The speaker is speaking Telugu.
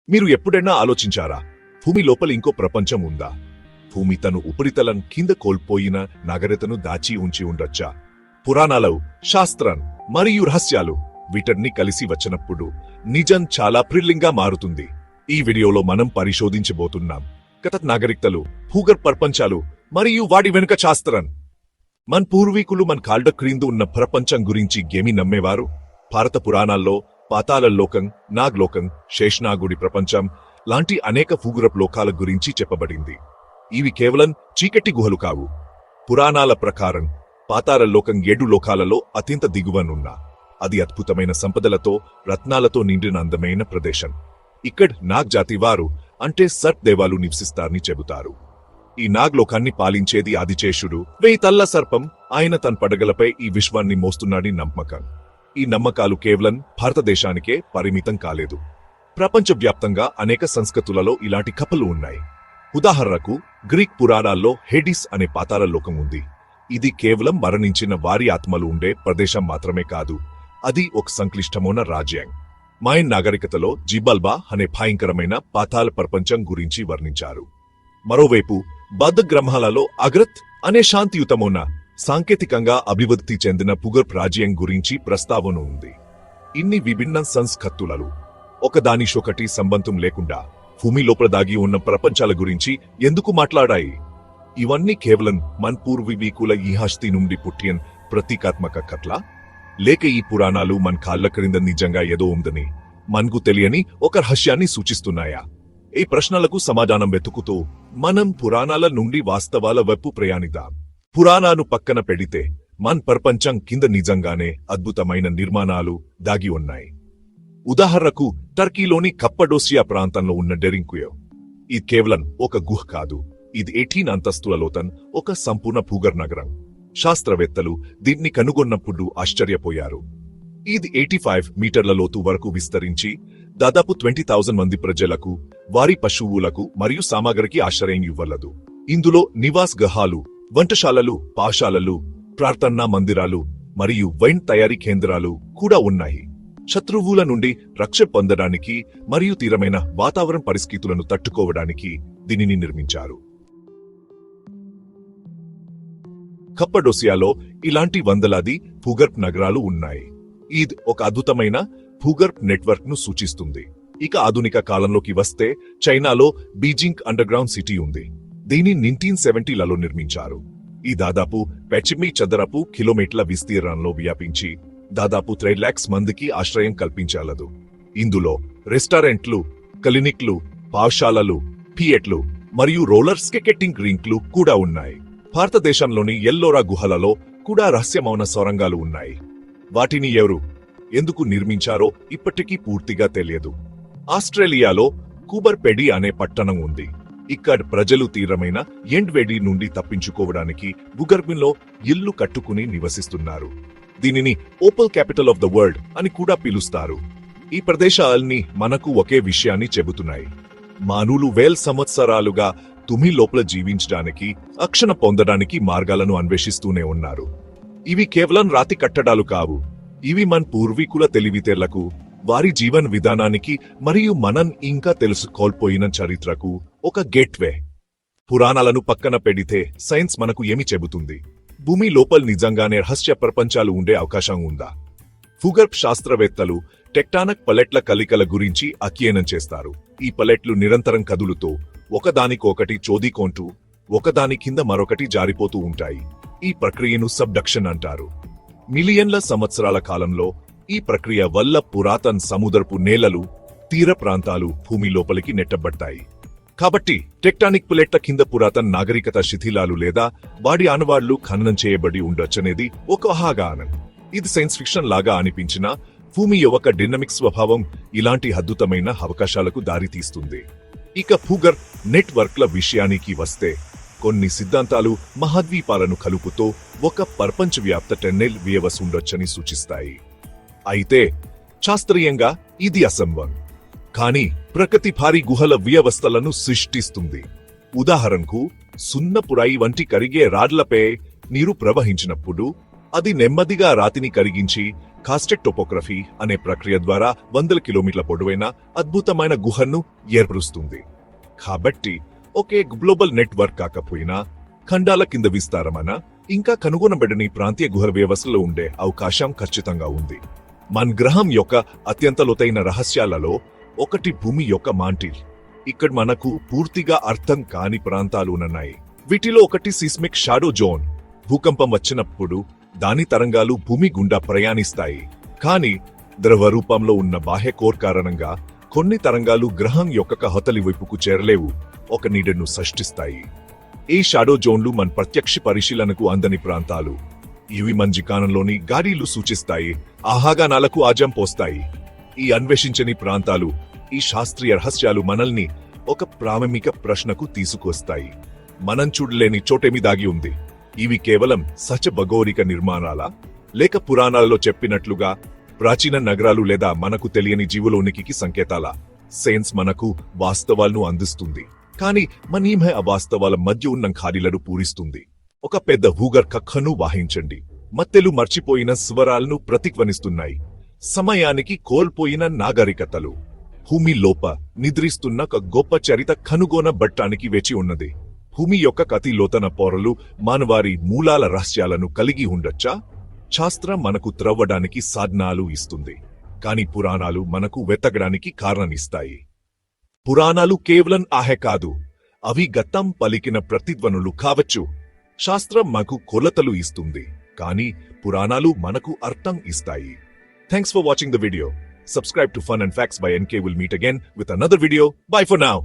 మీరు ఎప్పుడైనా ఆలోచించారా, భూమి లోపల ఇంకో ప్రపంచం ఉందా? భూమి తను ఉపరితలం కింద కోల్పోయిన నాగరికతను దాచి ఉంచి ఉండొచ్చా? పురాణాలు, శాస్త్రం మరియు రహస్యాలు వీటన్ని కలిసి వచ్చినప్పుడు నిజం చాలా థ్రిల్లింగ్గా మారుతుంది. ఈ వీడియోలో మనం పరిశోధించబోతున్నాం గత నాగరికతలు, భూగర్భ ప్రపంచాలు మరియు వాటి వెనుక శాస్త్రం. మన పూర్వీకులు మన కాళ్ళ క్రింద ఉన్న ప్రపంచం గురించి ఏమి నమ్మేవారు? భారత పురాణాల్లో పాతాళ లోకం, నాగ్లోకం, శేషనాగుడి ప్రపంచం లాంటి అనేక భూగర్భ లోకాల గురించి చెప్పబడింది. ఇవి కేవలం చీకటి గుహలు కావు. పురాణాల ప్రకారం పాతాళ లోకం 7 లోకాలలో అత్యంత దిగువనున్న అది అద్భుతమైన సంపదలతో, రత్నాలతో నిండిన అందమైన ప్రదేశం. ఇక్కడ నాగ్ జాతి వారు అంటే సర్ప్ దేవాలు నివసిస్తారని చెబుతారు. ఈ నాగ్లోకాన్ని పాలించేది ఆదిశేషుడు, 1000 తల్ల సర్పం. ఆయన తన పడగలపై ఈ విశ్వాన్ని మోస్తున్నాడని నమ్మకం. ఈ నమ్మకాలు కేవలం భారతదేశానికే పరిమితం కాలేదు. ప్రపంచవ్యాప్తంగా అనేక సంస్కృతులలో ఇలాంటి కథలు ఉన్నాయి. ఉదాహరణకు గ్రీక్ పురాణాల్లో హేడిస్ అనే పాతాళ లోకం ఉంది. ఇది కేవలం మరణించిన వారి ఆత్మలు ఉండే ప్రదేశం మాత్రమే కాదు, అది ఒక సంక్లిష్టమైన రాజ్యం. మాయన్ నాగరికతలో జిబల్బా అనే భయంకరమైన పాతాళ ప్రపంచం గురించి వర్ణించారు. మరోవైపు బౌద్ధ గ్రంథాలలో అగ్రత్ అనే శాంతియుతమైన, సాంకేతికంగా అభివృద్ధి చెందిన భూగర్భ రాజ్యం గురించి ప్రస్తావన ఉంది. ఇన్ని విభిన్న సంస్కృతులలో ఒకదానిషొకటి సంబంధం లేకుండా భూమి లోపల దాగి ఉన్న ప్రపంచాల గురించి ఎందుకు మాట్లాడాయి? ఇవన్నీ కేవలం మన పూర్వీకుల ఈహాస్తి నుండి పుట్టిన ప్రతీకాత్మక కథలా? లేక ఈ పురాణాలు మన కాళ్ళ క్రింద నిజంగా ఏదో ఉందని మనకు తెలియని ఒక రహస్యాన్ని సూచిస్తున్నాయా? ఈ ప్రశ్నలకు సమాధానం వెతుకుతూ మనం పురాణాల నుండి వాస్తవాల వైపు ప్రయాణిద్దాం. పురాణాను పక్కన పెడితే మన ప్రపంచం కింద నిజంగానే అద్భుతమైన నిర్మాణాలు దాగి ఉన్నాయి. ఉదాహరణకు టర్కీలోని కప్పడోసియా ప్రాంతంలో ఉన్న డెరింకుయో. ఇది కేవలం ఒక గుహ కాదు, ఇది 18 అంతస్తుల లోతన్ ఒక సంపూర్ణ భూగర్భ నగరం. శాస్త్రవేత్తలు దీన్ని కనుగొన్నప్పుడు ఆశ్చర్యపోయారు. ఇది 85 మీటర్ల లోతు వరకు విస్తరించి దాదాపు 20,000 మంది ప్రజలకు, వారి పశువులకు మరియు సామాగ్రికి ఆశ్రయం ఇవ్వలదు. ఇందులో నివాస గృహాలు, వంటశాలలు, పాఠశాలలు, ప్రార్థనా మందిరాలు మరియు వైన్ తయారీ కేంద్రాలు కూడా ఉన్నాయి. శత్రువుల నుండి రక్షణ పొందడానికి మరియు తీరమైన వాతావరణ పరిస్థితులను తట్టుకోవడానికి దీనిని నిర్మించారు. కప్పడోసియాలో ఇలాంటి వందలాది భూగర్భ నగరాలు ఉన్నాయి. ఇది ఒక అద్భుతమైన భూగర్భ నెట్వర్క్ ను సూచిస్తుంది. ఇక ఆధునిక కాలంలోకి వస్తే చైనాలో బీజింగ్ అండర్ గ్రౌండ్ సిటీ ఉంది. దీన్ని 1970లలో నిర్మించారు. ఈ దాదాపు 8 చదరపు కిలోమీటర్ల విస్తీర్ణంలో వ్యాపించి దాదాపు 3 lakhs మందికి ఆశ్రయం కల్పించాలదు. ఇందులో రెస్టారెంట్లు, క్లినిక్లు, పాఠశాలలు, థియేటర్లు మరియు రోలర్ స్కేటింగ్ రింక్లు కూడా ఉన్నాయి. భారతదేశంలోని ఎల్లోరా గుహలలో కూడా రహస్యమైన సొరంగాలు ఉన్నాయి. వాటిని ఎవరు, ఎందుకు నిర్మించారో ఇప్పటికీ పూర్తిగా తెలియదు. ఆస్ట్రేలియాలో కూబర్ పెడి అనే పట్టణం ఉంది. ఇక్కడ ప్రజలు తీవ్రమైన ఎండ్వేడి నుండి తప్పించుకోవడానికి భూగర్భంలో ఇల్లు కట్టుకుని నివసిస్తున్నారు. దీనిని Opal capital of the world అని కూడా పిలుస్తారు. ఈ ప్రదేశాలన్నీ మనకు ఒకే విషయాన్ని చెబుతున్నాయి. మానవులు 1000 సంవత్సరాలుగా భూమి లోపల జీవించడానికి, రక్షణ పొందడానికి మార్గాలను అన్వేషిస్తూనే ఉన్నారు. ఇవి కేవలం రాతి కట్టడాలు కావు. ఇవి మన పూర్వీకుల తెలివితేళ్లకు, వారి జీవన విధానానికి మరియు మనం ఇంకా తెలుసుకోల్పోయిన చరిత్రకు ఒక గేట్వే. పురాణాలను పక్కన పెడితే సైన్స్ మనకు ఏమి చెబుతుంది? భూమి లోపల నిజంగానే రహస్య ప్రపంచాలు ఉండే అవకాశం ఉందా? భూగర్భ శాస్త్రవేత్తలు టెక్టానిక్ ప్లేట్ల కలికల గురించి అధ్యయనం చేస్తారు. ఈ ప్లేట్లు నిరంతరం కదులుతూ, ఒకదానికొకటి చోదీకొంటూ, ఒకదాని కింద మరొకటి జారిపోతూ ఉంటాయి. ఈ ప్రక్రియను సబ్డక్షన్ అంటారు. మిలియన్ల సంవత్సరాల కాలంలో ఈ ప్రక్రియ వల్ల పురాతన సముద్రపు నేలలు, తీర ప్రాంతాలు భూమి లోపలికి నెట్టబడ్డాయి. కాబట్టి టెక్టానిక్ ప్లేట్ల కింద పురాతన నాగరికత శిథిలాలు లేదా వాడి ఆనవాళ్లు ఖననం చేయబడి ఉండొచ్చనేది ఒక ఊహాగానం. ఇది సైన్స్ ఫిక్షన్ లాగా అనిపించినా భూమి యొక్క డైనమిక్ స్వభావం ఇలాంటి అద్భుతమైన అవకాశాలకు దారితీస్తుంది. ఇక భూగర్భ నెట్వర్క్ల విషయానికి వస్తే కొన్ని సిద్ధాంతాలు మహాద్వీపాలను కలుపుతో ఒక ప్రపంచవ్యాప్త టన్నెల్ వ్యవస్థ ఉండొచ్చని సూచిస్తాయి. అయితే శాస్త్రీయంగా ఇది అసంభవం. కానీ ప్రకృతి భారీ గుహల వ్యవస్థలను సృష్టిస్తుంది. ఉదాహరణకు సున్నపురాయి వంటి కరిగే రాడ్లపై నీరు ప్రవహించినప్పుడు అది నెమ్మదిగా రాతిని కరిగించి కాస్టెక్ టోపోగ్రఫీ అనే ప్రక్రియ ద్వారా 100 కిలోమీటర్ల పొడవైన అద్భుతమైన గుహను ఏర్పరుస్తుంది. కాబట్టి ఒకే గ్లోబల్ నెట్వర్క్ కాకపోయినా ఖండాల కింద విస్తారమైన ఇంకా కనుగొనబడని ప్రాంతీయ గుహ వ్యవస్థలో ఉండే అవకాశం ఖచ్చితంగా ఉంది. మన గ్రహం యొక్క అత్యంత లోతైన రహస్యాలలో ఒకటి భూమి యొక్క మాంటిల్. ఇక్కడ మనకు పూర్తిగా అర్థం కాని ప్రాంతాలు ఉన్నాయి. వీటిలో ఒకటి సిస్మిక్ షాడో జోన్. భూకంపం వచ్చినప్పుడు దాని తరంగాలు భూమి గుండా ప్రయాణిస్తాయి. కానీ ద్రవ రూపంలో ఉన్న బాహ్య కోర్ కారణంగా కొన్ని తరంగాలు గ్రహం యొక్క అవతలి వైపుకు చేరలేవు, ఒక నీడను సృష్టిస్తాయి. ఈ షాడో జోన్లు మన ప్రత్యక్ష పరిశీలనకు అందని ప్రాంతాలు. ఇవి మంజికానంలోని గాడీలు సూచిస్తాయి, ఆహాగానాలకు ఆజం పోస్తాయి. ఈ అన్వేషించని ప్రాంతాలు, ఈ శాస్త్రీయ రహస్యాలు మనల్ని ఒక ప్రాథమిక ప్రశ్నకు తీసుకొస్తాయి. మనం చూడలేని చోటేమి దాగి ఉంది? ఇవి కేవలం సహజ నిర్మాణాలా, లేక పురాణాలలో చెప్పినట్లుగా ప్రాచీన నగరాలు లేదా మనకు తెలియని జీవుల ఉనికికి సంకేతాలా? సైన్స్ మనకు వాస్తవాలను అందిస్తుంది, కానీ మనీమే ఆ వాస్తవాల మధ్య ఉన్న ఖాళీలను పూరిస్తుంది. ఒక పెద్ద భూగర్ కక్కను వాహించండి. మత్తెలు మర్చిపోయిన స్వరాలను ప్రతిధ్వనిస్తున్నాయి. సమయానికి కోల్పోయిన నాగరికతలు. భూమి లోప నిద్రిస్తున్న ఒక గొప్ప చరిత కనుగొనబట్టానికి వేచి ఉన్నది. భూమి యొక్క అతి లోతన పొరలు మానవారి మూలాల రహస్యాలను కలిగి ఉండొచ్చా? శాస్త్రం మనకు త్రవ్వడానికి సాధనాలు ఇస్తుంది, కాని పురాణాలు మనకు వెతకడానికి కారణమిస్తాయి. పురాణాలు కేవలం ఆహే కాదు, అవి గతం పలికిన ప్రతిధ్వనులు కావచ్చు. శాస్త్రం మాకు కొలతలు ఇస్తుంది, కానీ పురాణాలు మనకు అర్థం ఇస్తాయి. Thanks for watching the video. Subscribe to Fun and Facts by NK. We'll meet again with another video. Bye for now.